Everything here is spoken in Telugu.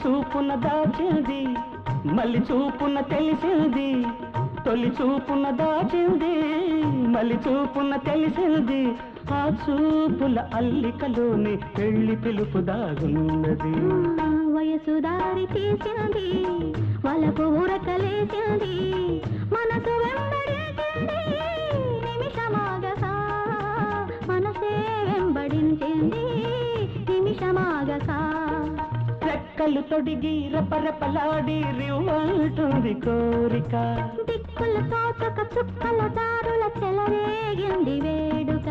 చూపున దాచింది మళ్ళీ చూపున తెలిసింది తొలి చూపున దాచింది మళ్ళీ చూపున తెలిసింది ఆ చూపుల అల్లికలోని పెళ్లి పిలుపు దాగున్నది వయసు దారి తీసింది వలపు ఉరకలేసింది మనసు వెంబడించింది నిమిషమాగసా మనసే వెంబడించింది నిమిషమాగసా రెక్కలు తొడిగి రపరపలాడి రివ్వంటుంది కోరిక దిక్కుల తోచక చుక్కల దారుల చెలరేగింది వేడుక